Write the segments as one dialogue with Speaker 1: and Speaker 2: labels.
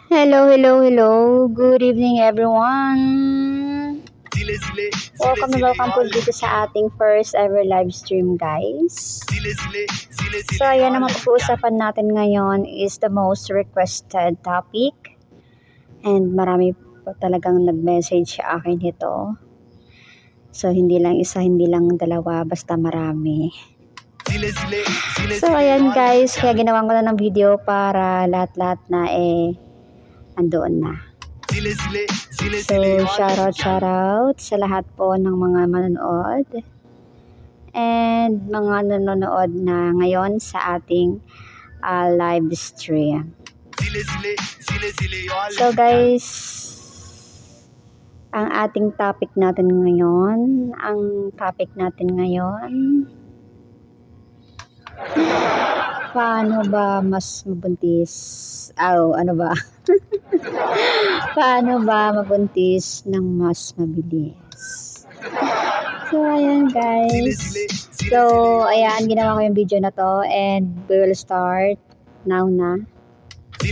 Speaker 1: Hello, hello, hello. Good evening, everyone. Welcome po dito sa ating first ever live stream, guys. So, ayan naman pag-uusapan natin ngayon is the most requested topic. And marami po talagang nag-message sa akin ito. So, hindi lang isa, hindi lang dalawa, basta marami. So, ayan guys, kaya ginawa ko na ng video para lahat-lahat na andoon na. So, shoutout sa lahat po ng mga manonood and mga nanonood na ngayon sa ating live stream. So guys, ang ating topic natin ngayon, paano ba mas mabuntis? Ano ba? Paano ba mabuntis ng mas mabilis? So, ayan guys. So, ayan, ginawa ko yung video na to and we will start now na. So,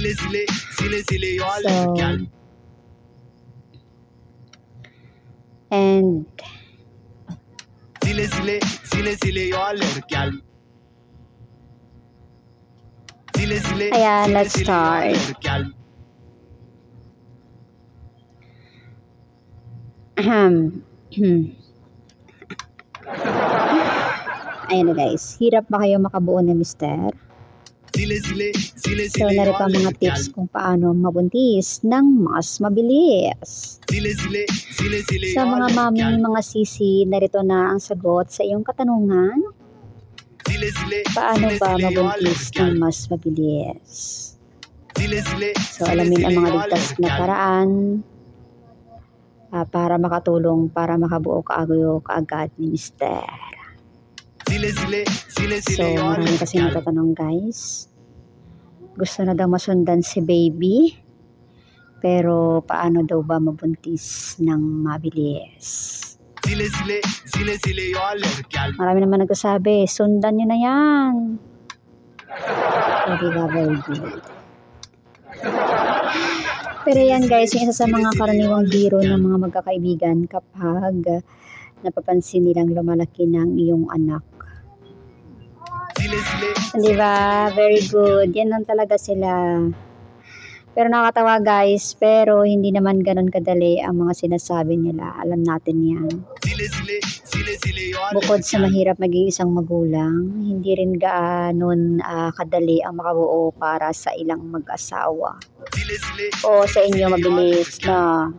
Speaker 1: and ayan, let's start. Ayan na guys, hirap ba kayo makabuo na mister? So, narito ang mga tips kung paano mabuntis ng mas mabilis. Sa mga mami, mga sisi, narito na ang sagot sa iyong katanungan. Paano ba mabuntis ng mas mabilis? So, alamin ang mga ligtas na paraan para makatulong, para makabuo kaagad ni mister. So, marami kasi natatanong guys. Gusto na daw masundan si baby. Pero, paano daw ba mabuntis ng mabilis? Marami naman nagsasabi, sundan nyo na yan. Very good. Pero yan guys, yung isa sa mga karaniwang biro ng mga magkakaibigan kapag napapansin nilang lumalaki ng iyong anak. Diba? Very good. Yan lang talaga sila. Pero nakakatawa guys, pero hindi naman ganun kadali ang mga sinasabi nila. Alam natin yan. Bukod sa mahirap maging isang magulang, hindi rin gaanon kadali ang makabuo para sa ilang mag-asawa. O sa inyo mabilis na.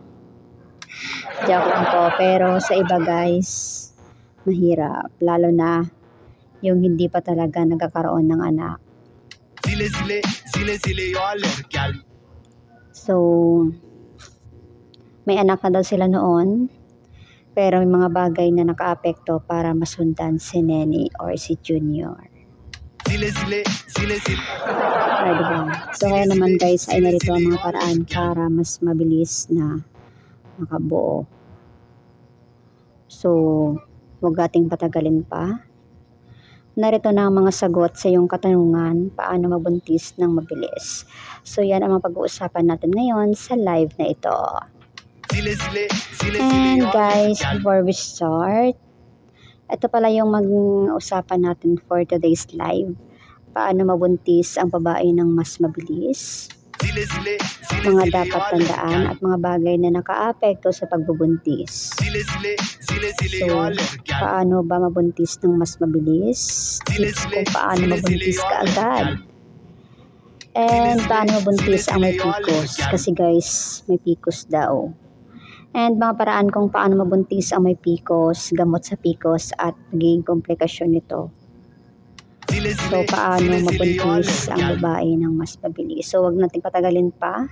Speaker 1: Joke lang po. Pero sa iba guys, mahirap. Lalo na yung hindi pa talaga nagkakaroon ng anak. So, may anak na daw sila noon, pero may mga bagay na nakaapekto para masundan si Nene or si Junior. Diba? So, kaya naman guys, ay narito ang mga paraan para mas mabilis na makabuo. So, huwag ating patagalin pa. Narito na ang mga sagot sa iyong katanungan, paano mabuntis ng mabilis. So, yan ang mga pag-uusapan natin ngayon sa live na ito. And guys, before we start, ito pala yung mag-usapan natin for today's live. Paano mabuntis ang babae ng mas mabilis. Mga dapat tandaan at mga bagay na nakaapekto sa pagbubuntis. So, paano ba mabuntis ng mas mabilis? Tips kung paano mabuntis kaagad. And paano mabuntis ang may PCOS. Kasi guys, may PCOS daw. And mga paraan kung paano mabuntis ang may PCOS, gamot sa PCOS at naging komplikasyon nito. So, paano mabuntis ang babae ng mas mabilis. So, wag natin patagalin pa.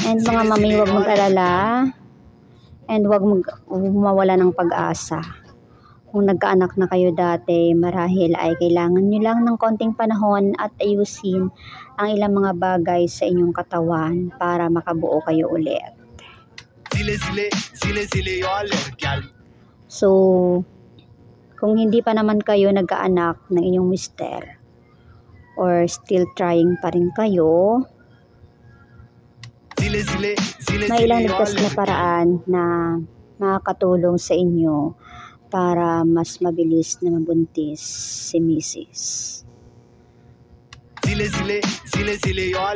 Speaker 1: And mga mami, wag mag-alala. And wag mawala ng pag-asa. Kung nagkaanak na kayo dati, marahil ay kailangan nyo lang ng konting panahon at ayusin ang ilang mga bagay sa inyong katawan para makabuo kayo ulit. So, kung hindi pa naman kayo nagkaanak ng inyong mister, or still trying pa rin kayo, may ilang ligtas na paraan na makakatulong sa inyo para mas mabilis na mabuntis si Mrs.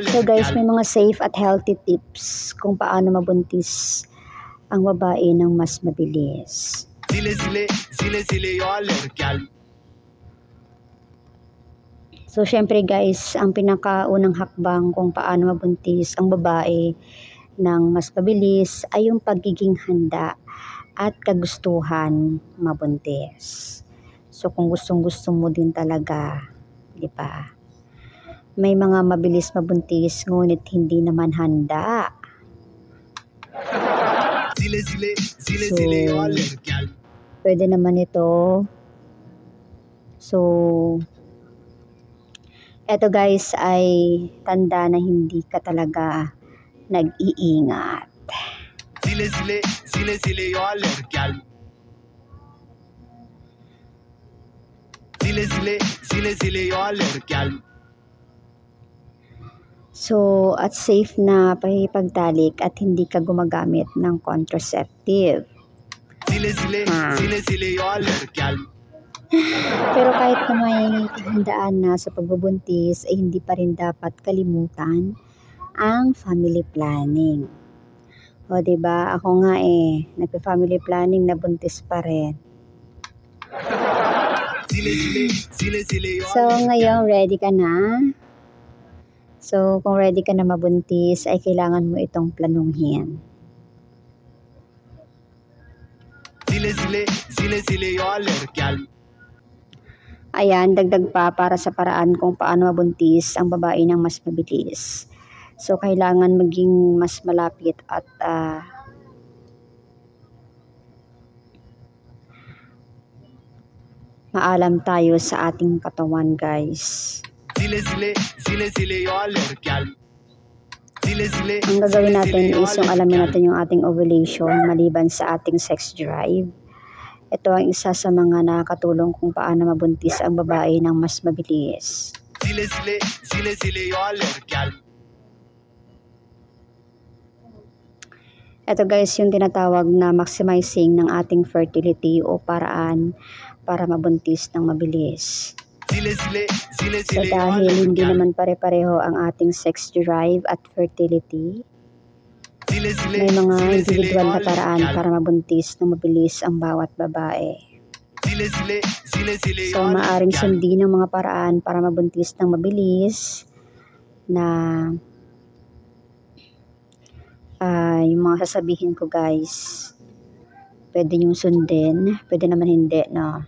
Speaker 1: So guys, may mga safe at healthy tips kung paano mabuntis ang babae ng mas mabilis. So syempre guys, ang pinakaunang hakbang kung paano mabuntis ang babae ng mas mabilis ay yung pagiging handa at kagustuhan mabuntis. So kung gustong-gusto mo din talaga, di ba? May mga mabilis mabuntis ngunit hindi naman handa. So, pwede naman ito. So, eto guys ay tanda na hindi ka talaga nag-iingat. So, at safe na pakikipagtalik at hindi ka gumagamit ng contraceptive. Pero kahit na may kahandaan na sa pagbubuntis, ay hindi pa rin dapat kalimutan ang family planning. O diba, ako nga nagpa-family planning, nabuntis pa rin. So, ngayon, ready ka na? So, kung ready ka na mabuntis, ay kailangan mo itong planuhin. Ayan, dagdag pa para sa paraan kung paano mabuntis ang babae ng mas mabilis. So, kailangan maging mas malapit at maalam tayo sa ating katawan, guys. Ang gagawin natin is yung alamin natin yung ating ovulation maliban sa ating sex drive. Ito ang isa sa mga nakakatulong kung paano mabuntis ang babae ng mas mabilis. Ito guys yung tinatawag na maximizing ng ating fertility o paraan para mabuntis ng mabilis. So dahil hindi naman pare-pareho ang ating sex drive at fertility, may mga individual na paraan para mabuntis ng mabilis ang bawat babae. So maaaring sundin ng mga paraan para mabuntis ng mabilis na yung mga sasabihin ko guys, pwede nyo sundin, pwede naman hindi, no?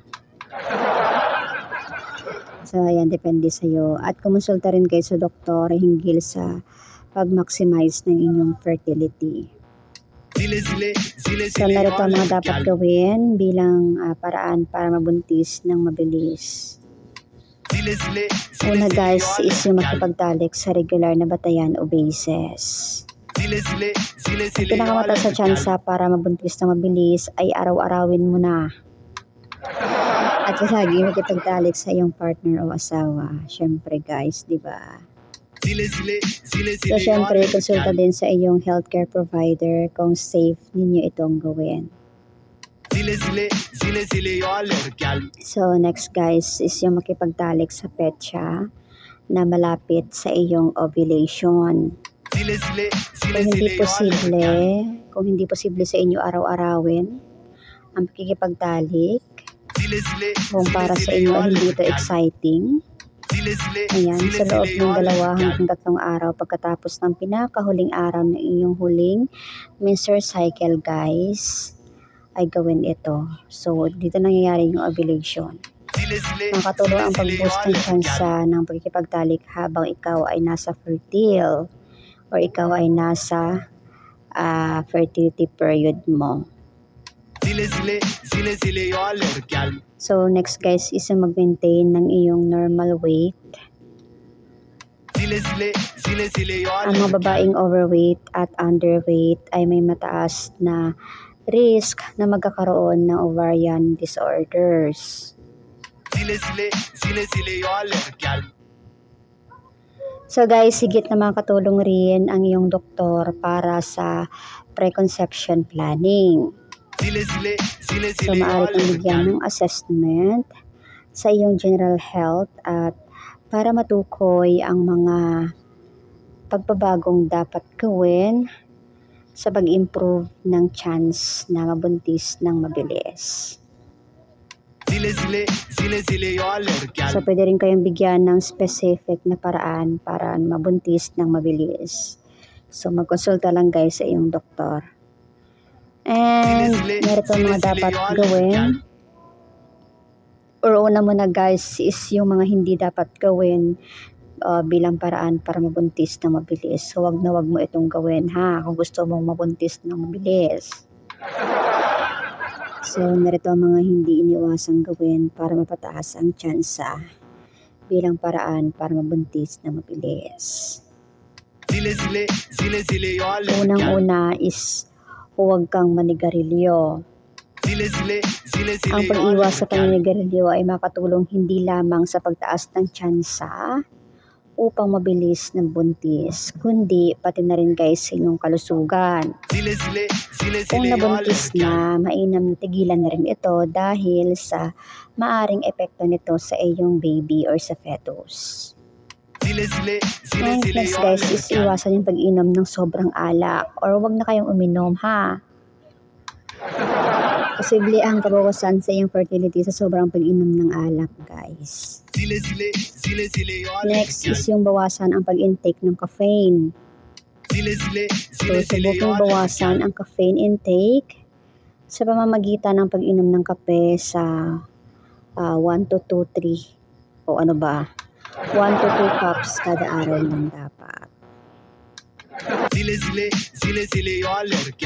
Speaker 1: So, ayan, depende sa'yo. At kumonsulta rin kayo sa doktor hinggil sa pag-maximize ng inyong fertility. So, narito ang mga dapat gawin bilang paraan para mabuntis ng mabilis. Una guys, is yung makipagtalik sa regular na batayan o basis. Ang pinakamataas sa tsansa para mabuntis ng mabilis ay araw-arawin mo na. At lagi makipagtalik sa iyong partner o asawa. Syempre guys, di ba? So syempre, konsulta din sa iyong healthcare provider kung safe ninyo itong gawin. So next guys, is yung makipagtalik sa petsa na malapit sa iyong ovulation. Kung hindi posible sa inyo araw-arawin ang pakikipagtalik, kung para sa inyo ay hindi ito exciting, ayan, sa loob ng 2 hanggang 3 araw pagkatapos ng pinakahuling araw ng inyong huling menstrual cycle guys, ay gawin ito. So, dito nangyayari yung ovulation. Makatulong ang pag-boost ng tsansa ng pagkikipagtalik habang ikaw ay nasa fertile or ikaw ay nasa fertility period mo. So next guys is mag-maintain ng iyong normal weight. Ang mga babaeng overweight at underweight ay may mataas na risk na magkakaroon ng ovarian disorders. So guys, higit na makakatulong rin ang iyong doktor para sa preconception planning. So maaari kang bigyan ng assessment sa iyong general health at para matukoy ang mga pagbabagong dapat gawin sa pag-improve ng chance na mabuntis ng mabilis. So pwede rin kayong bigyan ng specific na paraan para mabuntis ng mabilis. So magkonsulta lang guys sa iyong doktor. And meron pa mga dapat gawin. Or una muna guys is yung mga hindi dapat gawin bilang paraan para mabuntis ng mabilis. So wag mo itong gawin ha kung gusto mong mabuntis ng mabilis. So narito ang mga hindi iniwasang gawin para mapataas ang tsansa bilang paraan para mabuntis ng mabilis. Unang-una is huwag kang manigarilyo. Ang pag-iwas sa paninigarilyo ay makatulong hindi lamang sa pagtaas ng tsansa upang mabilis ng buntis, kundi pati na rin guys sa inyong kalusugan. Kung nabuntis na, mainam na tigilan na rin ito dahil sa maaring epekto nito sa iyong baby or sa fetus. And next guys is iwasan yung pag-inom ng sobrang alak or wag na kayong uminom ha. Posible ang kabawasan sa iyong fertility sa sobrang pag-inom ng alak guys. Next is yung bawasan ang pag-intake ng caffeine. So subuking bawasan ang caffeine intake sa pamamagitan ng pag-inom ng kape sa 1 to 2, 3 o 1 to 2 cups kada araw lang dapat.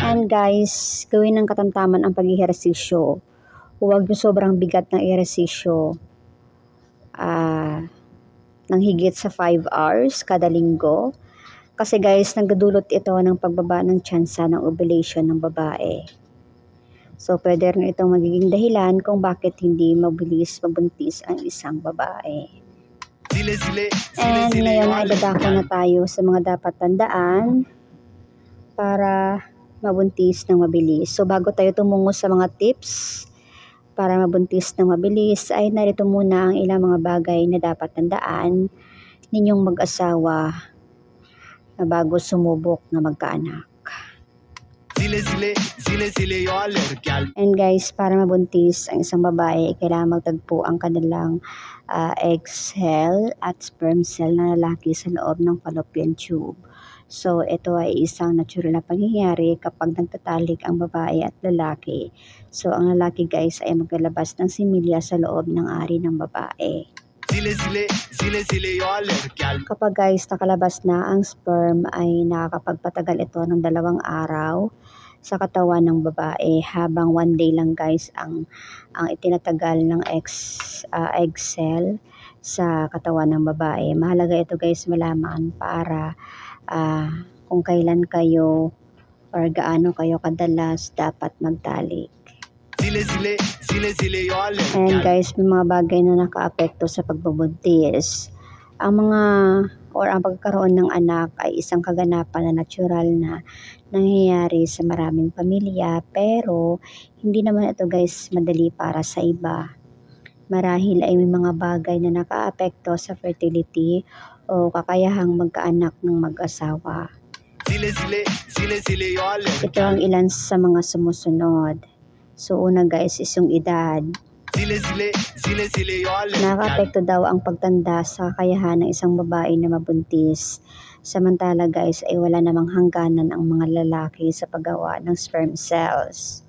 Speaker 1: And guys, gawin ng katamtaman ang pag-ehersisyo. Huwag yung sobrang bigat ng ehersisyo ng higit sa 5 hours kada linggo. Kasi guys, nagdudulot ito ng pagbaba ng tsansa ng ovulation ng babae. So pwede rin itong magiging dahilan kung bakit hindi mabilis mabuntis ang isang babae. And ngayon ay dadako na tayo sa mga dapat tandaan para mabuntis ng mabilis. So bago tayo tumungo sa mga tips para mabuntis ng mabilis, ay narito muna ang ilang mga bagay na dapat tandaan ninyong mag-asawa na bago sumubok na magkaanak. And guys, para mabuntis ang isang babae, kailangan magtagpo ang kanilang egg cell at sperm cell na lalaki sa loob ng fallopian tube. So ito ay isang natural na pangyayari kapag nagtatalik ang babae at lalaki. So ang lalaki guys ay maglalabas ng similya sa loob ng ari ng babae. Kapag guys nakalabas na ang sperm ay nakakapagpatagal ito ng 2 araw sa katawan ng babae, habang 1 day lang guys ang itinatagal ng egg cell sa katawan ng babae. Mahalaga ito guys malaman para kung kailan kayo or gaano kayo kadalas dapat magtalik. And guys, may mga bagay na nakaapekto sa pagbubuntis. Ang pagkakaroon ng anak ay isang kaganapan na natural na nangyayari sa maraming pamilya, pero hindi naman ito guys madali para sa iba. Marahil ay may mga bagay na nakaapekto sa fertility o kakayahang magkaanak ng mag-asawa. Ito ang ilan sa mga sumusunod. So una guys is yung edad. Nakaka-apekto daw ang pagtanda sa kakayahan ng isang babae na mabuntis. Samantala guys ay wala namang hangganan ang mga lalaki sa paggawa ng sperm cells.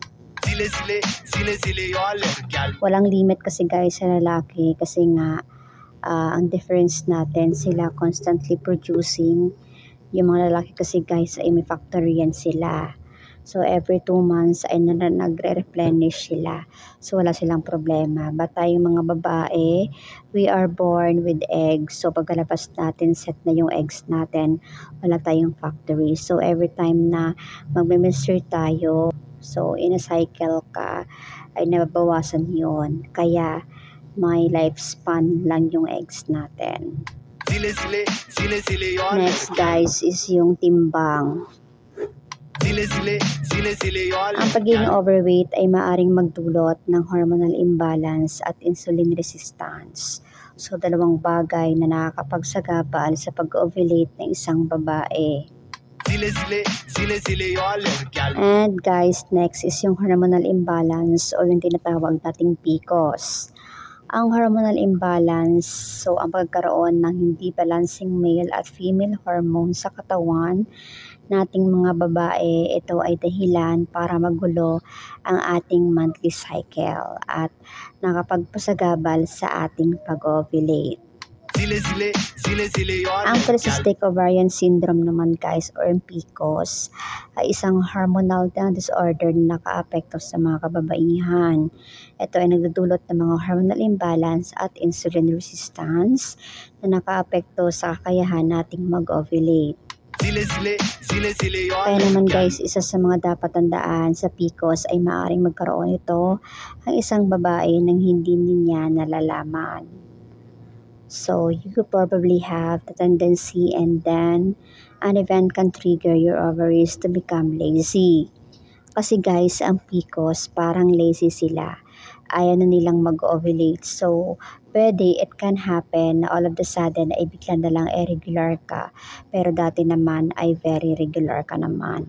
Speaker 1: Walang limit kasi guys sa lalaki kasi nga ang difference natin, sila constantly producing. Yung mga lalaki kasi guys ay may factory yan sila. So every 2 months ay nagre-replenish sila. So wala silang problema. But tayong mga babae, we are born with eggs. So pagkalabas natin, set na yung eggs natin. Wala tayong factory. So every time na magme-menstruate tayo, so in a cycle ka, ay nababawasan yon. Kaya may lifespan lang yung eggs natin. Next guys is yung timbang. Ang pagiging overweight ay maaaring magdulot ng hormonal imbalance at insulin resistance. So, dalawang bagay na nakakapagsagabal sa pag-ovulate ng isang babae. And guys, next is yung hormonal imbalance o yung tinatawag nating PCOS. Ang hormonal imbalance, so ang pagkaroon ng hindi balancing male at female hormone sa katawan nating mga babae, ito ay dahilan para magulo ang ating monthly cycle at nakapagpasagabal sa ating pag-ovulate. Ang polycystic ovarian syndrome naman guys or PCOS ay isang hormonal disorder na nakaapekto sa mga kababaihan. Ito ay nagdudulot ng mga hormonal imbalance at insulin resistance na nakaapekto sa kakayahan nating mag-ovulate. Kaya naman guys, isa sa mga dapat tandaan sa PCOS ay maaaring magkaroon ito ang isang babae nang hindi niya nalalaman. So, you could probably have the tendency and then an event can trigger your ovaries to become lazy. Kasi guys, ang PCOS parang lazy sila. Ayaw na nilang mag-ovulate. So, pwede, it can happen na all of the sudden ay bigla na lang irregular ka. Pero dati naman ay very regular ka naman.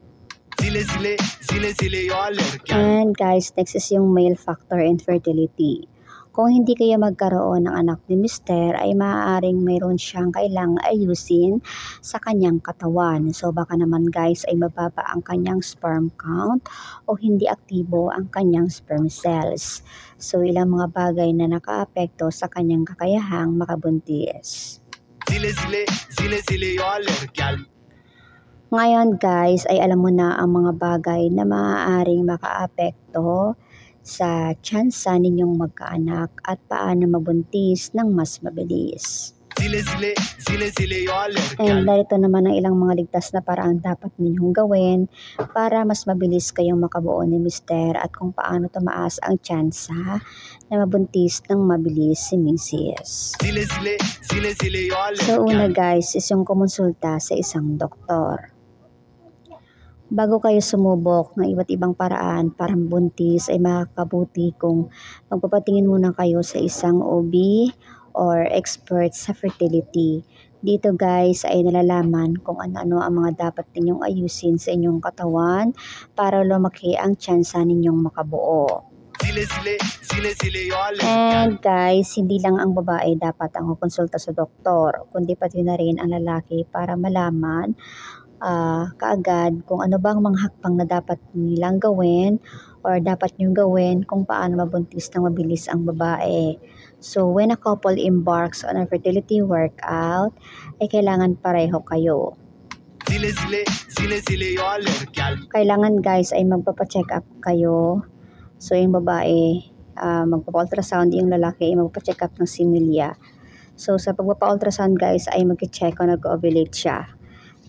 Speaker 1: And guys, next is yung male factor infertility. Kung hindi kayo magkaroon ng anak ni Mister, ay maaaring mayroon siyang kailangang ayusin sa kanyang katawan. So baka naman guys ay mababa ang kanyang sperm count o hindi aktibo ang kanyang sperm cells. So ilang mga bagay na nakaapekto sa kanyang kakayahang makabuntis. Ngayon guys ay alam mo na ang mga bagay na maaaring makaapekto sa tsansa ninyong magkaanak at paano mabuntis ng mas mabilis. And narito naman ang ilang mga ligtas na paraan dapat ninyong gawin para mas mabilis kayong makabuo ni Mister at kung paano tumaas ang tsansa na mabuntis ng mabilis si Mrs. So una guys is yung kumonsulta sa isang doktor. Bago kayo sumubok ng iba't ibang paraan para mabuntis ay makakabuti kung magpapatingin muna kayo sa isang OB or expert sa fertility. Dito guys ay nalalaman kung ano-ano ang mga dapat ninyong ayusin sa inyong katawan para lumaki ang tsansa ninyong makabuo. And guys, hindi lang ang babae dapat ang kukonsulta sa doktor, kundi pati na rin ang lalaki para malaman kaagad kung ano bang mga hakbang na dapat nilang gawin or dapat niyong gawin kung paano mabuntis ng mabilis ang babae. So, when a couple embarks on a fertility workout, ay kailangan pareho kayo. Kailangan guys ay magpapacheck up kayo. So, yung babae, magpapa-ultrasound, yung lalaki ay magpapacheck up ng similya. So, sa pagpapa-ultrasound guys ay mag-check kung nag-ovulate siya.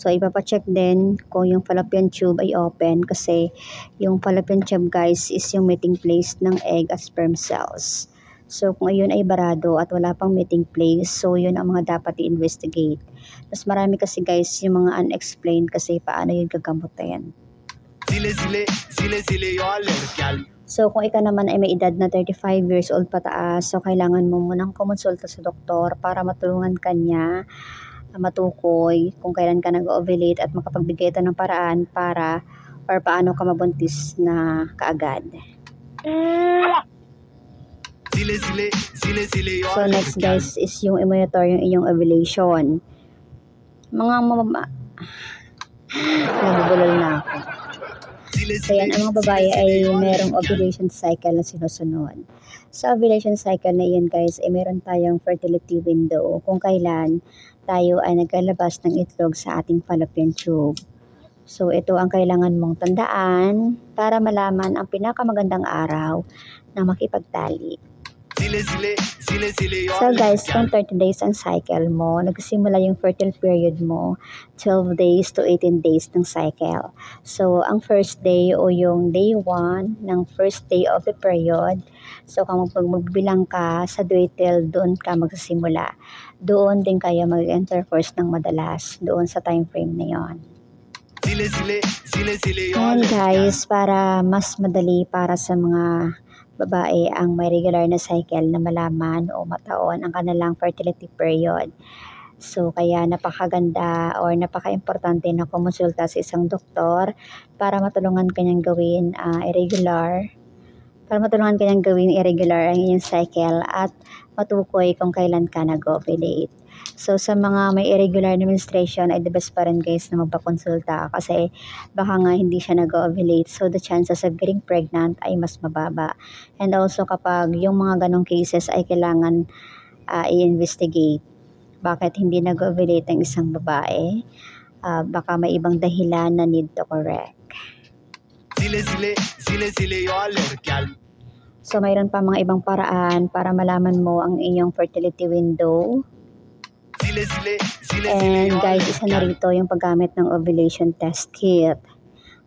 Speaker 1: So, ipapacheck din kung yung fallopian tube ay open kasi yung fallopian tube guys is yung meeting place ng egg at sperm cells. So, kung ayun ay barado at wala pang meeting place, so yun ang mga dapat i-investigate. Mas marami kasi guys yung mga unexplained kasi paano yun gagamutin. So, kung ikaw naman ay may edad na 35 years old pataas, so kailangan mo munang kumonsulta sa doktor para matulungan ka niya matukoy kung kailan ka nag-ovulate at makapagbigay ito ng paraan para or paano ka mabuntis na kaagad. So next guys is yung i-monitor yung iyong ovulation. Nabubulol na ako. So yan, ang mga babae ay merong ovulation cycle na sinusunod. Sa ovulation cycle na iyon guys ay meron tayong fertility window kung kailan tayo ay naglalabas ng itlog sa ating fallopian tube. So ito ang kailangan mong tandaan para malaman ang pinakamagandang araw na makipagtali. So guys, kung 30 days ang cycle mo, nagsimula yung fertile period mo, 12 days to 18 days ng cycle. So, ang first day o yung day 1 ng first day of the period, so kung magbilang ka sa duatel, doon ka magsisimula. Doon din kayo mag-intercourse ng madalas, doon sa time frame na yon. And guys, para mas madali para sa mga babae ang may regular na cycle na malaman o mataon ang kanilang fertility period. So, kaya napakaganda or napaka-importante na kumonsulta sa isang doktor para matulungan kanyang gawin irregular ang inyong cycle at matukoy kung kailan ka nag-ovulate. So, sa mga may irregular na menstruation ay the best pa rin guys na magpakonsulta kasi baka nga hindi siya nag-ovulate. So, the chances of getting pregnant ay mas mababa. And also, kapag yung mga ganong cases ay kailangan i-investigate bakit hindi nag-ovulate ang isang babae, baka may ibang dahilan na need to correct. So, mayroon pa mga ibang paraan para malaman mo ang inyong fertility window. And guys, isa na rito yung paggamit ng ovulation test kit.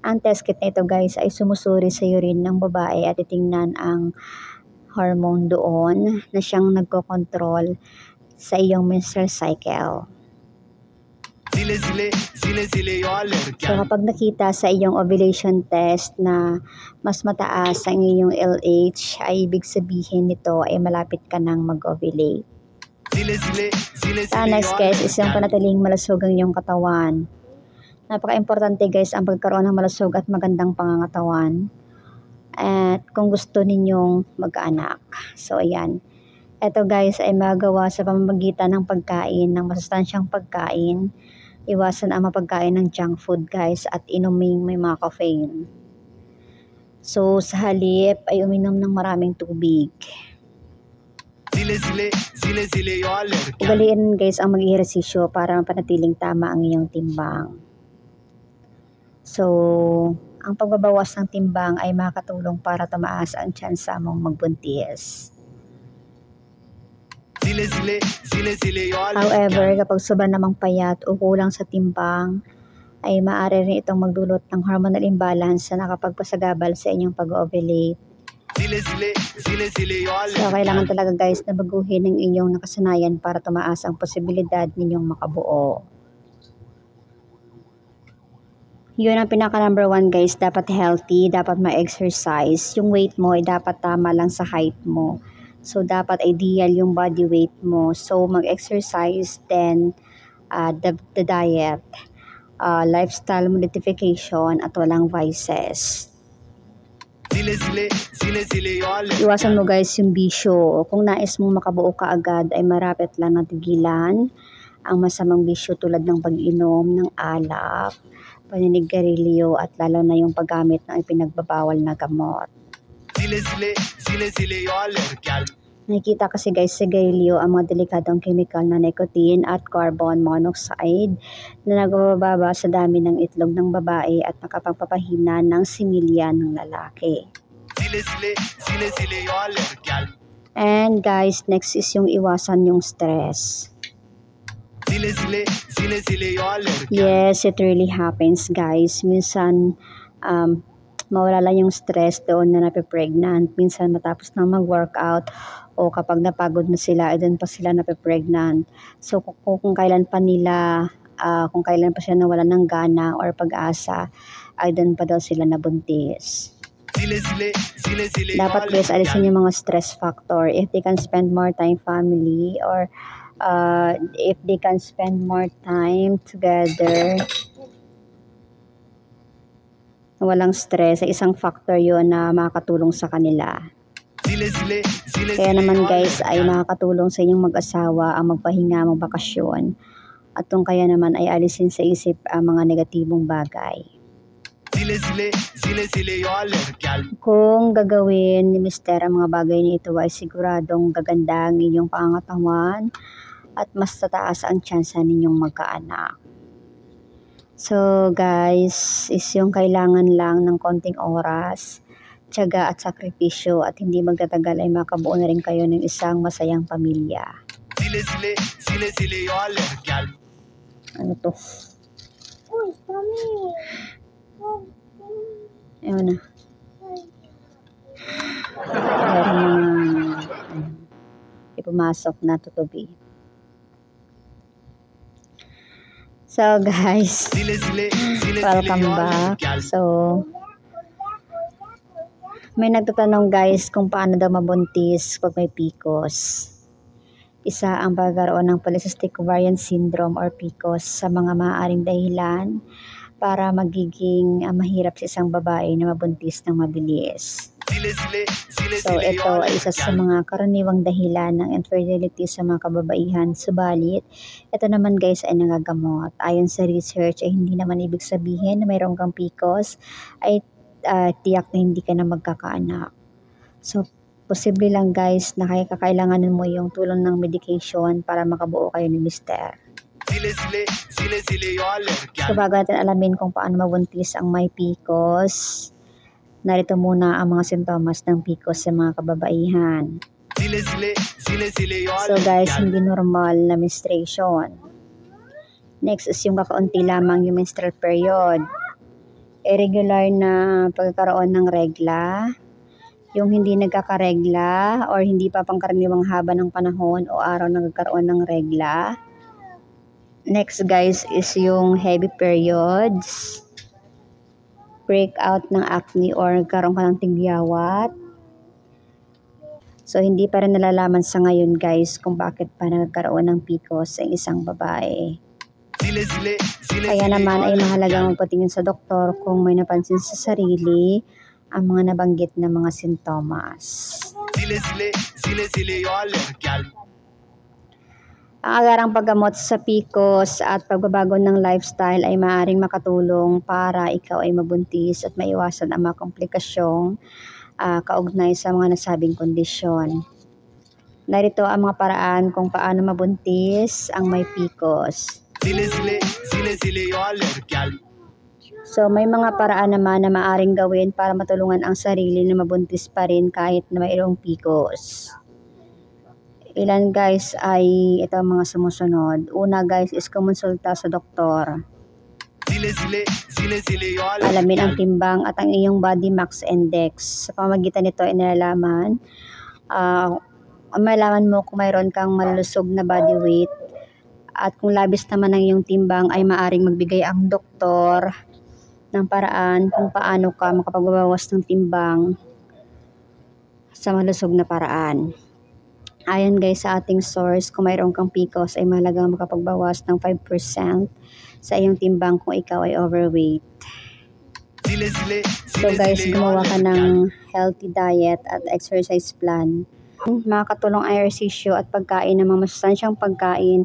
Speaker 1: Ang test kit na ito guys ay sumusuri sa urine ng babae at titingnan ang hormone doon na siyang nagko-control sa iyong menstrual cycle. So kapag nakita sa iyong ovulation test na mas mataas ang iyong LH, ay ibig sabihin nito ay malapit ka nang mag-ovulate. Next guys is yung panatiling malusog ang iyong katawan. Napaka-importante guys ang pagkaroon ng malusog at magandang pangangatawan. At kung gusto ninyong mag-anak. So ayan. Ito guys ay magawa sa pamamagitan ng pagkain, ng masustansyang pagkain. Iwasan ang mapagkain ng junk food guys at inuming may mga caffeine. So sa halip ay uminom ng maraming tubig. Ugaliin guys ang mag-ehersisyo para mapanatiling tama ang iyong timbang. So, ang pagbabawas ng timbang ay makatulong para tumaas ang tsansa mong magbuntis. However, kapag sobra namang payat o kulang sa timbang, ay maaari rin itong magdulot ng hormonal imbalance na nakapagpasagabal sa inyong pag-ovulate. So, kailangan talaga guys na baguhin ang inyong nakasanayan para tumaas ang posibilidad ninyong makabuo. Yun ang pinaka number 1 guys, dapat healthy, dapat ma-exercise. Yung weight mo ay dapat tama lang sa height mo. So, dapat ideal yung body weight mo. So, mag-exercise, then the diet, lifestyle modification at walang vices. Iwasan mo guys yung bisyo. Kung nais mo makabuo ka agad ay marapit lang na tigilan ang masamang bisyo tulad ng pag-inom ng alak, paninigarilyo at lalo na yung paggamit ng ipinagbabawal na gamot. Nakikita kasi guys sa sigarilyo ang mga delikadong chemical na nicotine at carbon monoxide na nagbababa sa dami ng itlog ng babae at nakapagpapahina ng similya ng lalaki. And guys, next is yung iwasan yung stress. Yes, it really happens guys. Minsan, mawala lang yung stress doon na nape-pregnant. Minsan matapos na mag-workout o kapag napagod na sila, ay doon pa sila nape-pregnant. So kung kailan pa sila nawala ng gana or pag-asa, ay doon pa daw sila nabuntis. Dapat guys, alisin yung mga stress factor. If they can spend more time family or if they can spend more time together, walang stress, isang factor yun na makakatulong sa kanila. Kaya naman guys ay makakatulong sa inyong mag-asawa ang magpahinga, magbakasyon, at kung kaya naman ay alisin sa isip ang mga negatibong bagay. Kung gagawin ni Mister ang mga bagay nito ay siguradong gaganda ang inyong pangangatawan at mas tataas ang tsansa ninyong magkaanak. So guys, is yung kailangan lang ng konting oras, tiyaga at sakripisyo at hindi magtatagal ay makabuo na rin kayo ng isang masayang pamilya. Ano to? Ayun na. Ipumasok na tutubi. So guys, welcome back. So, may nagtatanong guys kung paano daw mabuntis pag may PCOS. Isa ang pagkaroon ng polycystic ovarian syndrome or PCOS sa mga maaaring dahilan para magiging mahirap sa isang babae na mabuntis ng mabilis. So ito ay isa sa mga karaniwang dahilan ng infertility sa mga kababaihan. Subalit, ito naman guys ay nagagamot. Ayon sa research ay hindi naman ibig sabihin na mayroon kang PCOS ay tiyak na hindi ka na magkakaanak. So posible lang guys na kakailanganin mo yung tulong ng medication para makabuo kayo ni Mister. So bago natin alamin kung paano mabuntis ang may PCOS, narito muna ang mga sintomas ng PCOS sa mga kababaihan. So guys, hindi normal na menstruation. Next is yung kakaunti lamang yung menstrual period. Irregular na pagkakaroon ng regla. Yung hindi nagkakaregla or hindi pa pangkaraniwang haba ng panahon o araw na nagkaroon ng regla. Next guys is yung heavy periods. Breakout ng acne or karoon ka ng tigyawat. So hindi pa rin nalalaman sa ngayon guys kung bakit pa nagkaroon ng PCOS sa isang babae. Kaya naman ay mahalagang magpatingin sa doktor kung may napansin sa sarili ang mga nabanggit na mga sintomas. Ang agarang paggamot sa PCOS at pagbabago ng lifestyle ay maaaring makatulong para ikaw ay mabuntis at maiwasan ang mga komplikasyong kaugnay sa mga nasabing kondisyon. Narito ang mga paraan kung paano mabuntis ang may PCOS. So may mga paraan naman na maaaring gawin para matulungan ang sarili na mabuntis pa rin kahit na mayroong PCOS. Ilan guys ay ito ang mga sumusunod. Una guys is kumonsulta sa doktor. Alamin ang timbang at ang iyong body mass index. Sa pamamagitan nito ay malalaman mo kung mayroon kang malusog na body weight. At kung labis naman ang iyong timbang ay maaring magbigay ang doktor ng paraan kung paano ka makapagbabawas ng timbang sa malusog na paraan. Ayon guys sa ating source, kung mayroon kang PCOS ay mahalagang makapagbawas ng 5% sa iyong timbang kung ikaw ay overweight. So guys, gumawa ka ng healthy diet at exercise plan. Makakatulong ang ehersisyo at pagkain ng mga masustansyang pagkain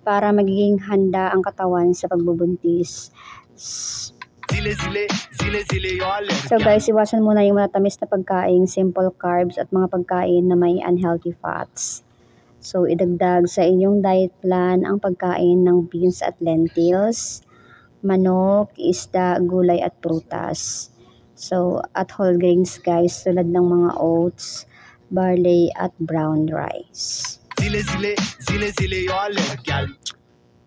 Speaker 1: para magiging handa ang katawan sa pagbubuntis. So guys, iwasan muna yung matatamis na pagkain, simple carbs at mga pagkain na may unhealthy fats. So idagdag sa inyong diet plan ang pagkain ng beans at lentils, manok, isda, gulay at prutas. So at whole grains guys, tulad ng mga oats, barley at brown rice.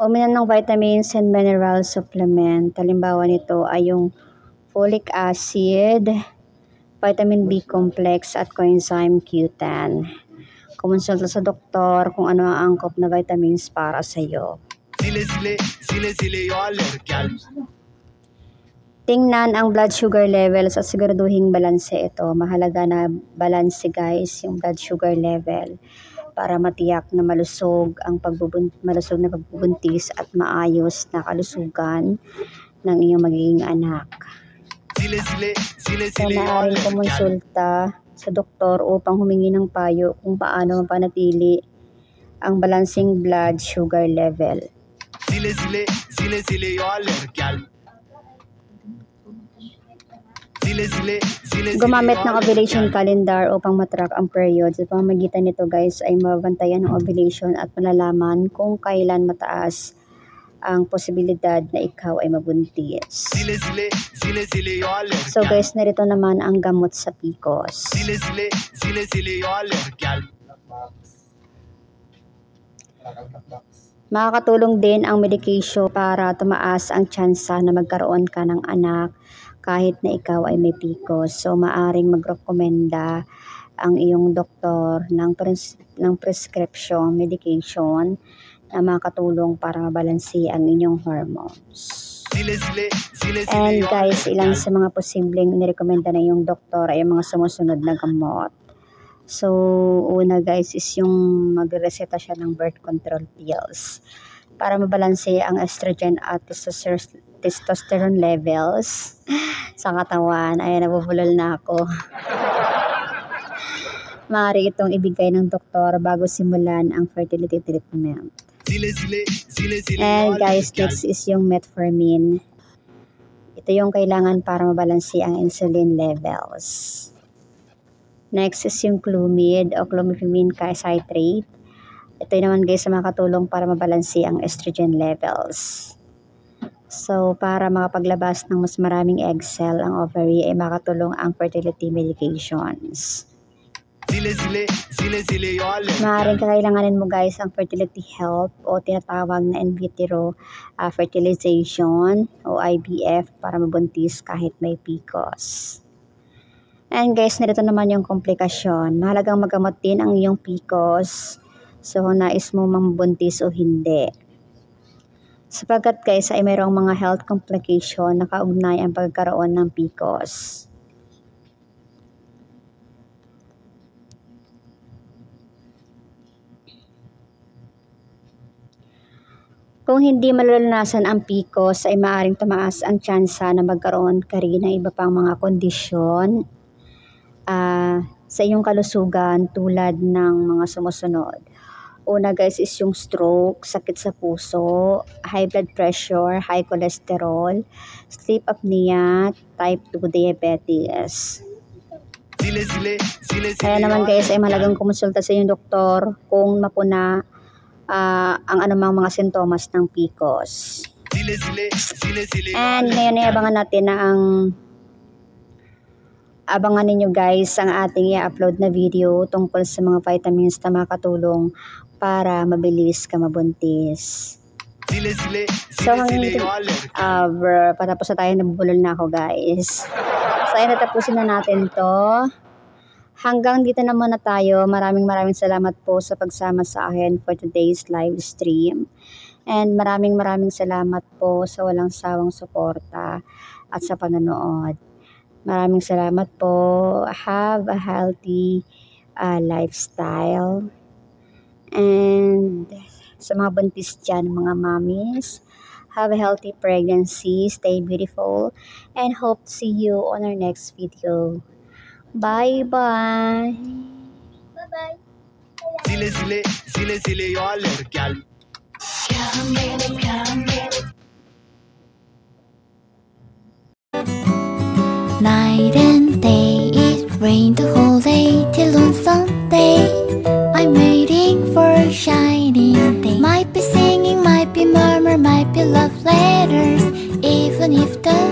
Speaker 1: Uminom ng vitamins and mineral supplement. Halimbawa nito ay yung folic acid, vitamin B complex at coenzyme Q10. Kumonsulta sa doktor kung ano ang angkop na vitamins para sa iyo. Tingnan ang blood sugar levels at siguraduhing balanse ito. Mahalaga na balanse guys yung blood sugar level para matiyak na malusog na pagbubuntis at maayos na kalusugan ng iyong magiging anak. So maaaring kumonsulta sa doktor upang humingi ng payo kung paano mapanatili ang balancing blood sugar level. Gumamit ng ovulation calendar upang matrack ang period. Sa pamamagitan nito guys ay mababantayan ang ovulation at malalaman kung kailan mataas ang posibilidad na ikaw ay mabuntis. So guys, narito naman ang gamot sa PCOS. Makakatulong din ang medication para tumaas ang tsansa na magkaroon ka ng anak kahit na ikaw ay may PCOS. So maaring magrekomenda ang iyong doktor ng prescription medication na makatulong para mabalanse ang inyong hormones. And guys, ilan sa mga posibleng nirekomenda na yung doktor ay mga sumusunod na gamot. So, una guys is yung magreseta siya ng birth control pills para mabalanse ang estrogen at testosterone levels sa katawan. Ayan, nabubulol na ako. Maaari itong ibigay ng doktor bago simulan ang fertility treatment. And guys, next is yung metformin. Ito yung kailangan para mabalanse ang insulin levels. Next is yung Clomid o clomifene citrate. Ito naman guys na makatulong para mabalanse ang estrogen levels. So, para makapaglabas ng mas maraming egg cell ang ovary ay makatulong ang fertility medications. Maaaring kakailanganin mo guys ang fertility help o tinatawag na in vitro fertilization o IVF para mabuntis kahit may PCOS. And guys, narito naman yung komplikasyon. Mahalagang magamot din ang iyong PCOS. So, nais mo mambuntis o hindi. Sapagkat guys, ay mayroong mga health complication na kaugnay ang pagkaroon ng PCOS. Kung hindi malulanasan ang PCOS, ay maaaring tumaas ang tsansa na magkaroon ka rin ng iba pang mga kondisyon sa iyong kalusugan tulad ng mga sumusunod. Una guys is yung stroke, sakit sa puso, high blood pressure, high cholesterol, sleep apnea, type 2 diabetes. Kaya naman guys ay mahalagang kumonsulta sa iyong doktor kung mapuna ang anumang mga sintomas ng PCOS. And ngayon ay abangan ninyo guys ang ating i-upload na video tungkol sa mga vitamins na makatulong para mabilis ka mabuntis. So hanggang dito, patapos na tayo, nabubulol na ako guys. So ayun, natapusin na natin to. Hanggang dito na muna tayo. Maraming salamat po sa pagsama sa akin for today's live stream. And maraming salamat po sa walang sawang suporta at sa panonood. Maraming salamat po. Have a healthy lifestyle. And sa mga buntis dyan, mga mommies, have a healthy pregnancy. Stay beautiful. And hope to see you on our next video. Bye-bye.
Speaker 2: Bye-bye.
Speaker 3: Night and day, it rained the whole day till on Sunday. I'm waiting for a shining day. Might be singing, might be murmur, might be love letters, even if the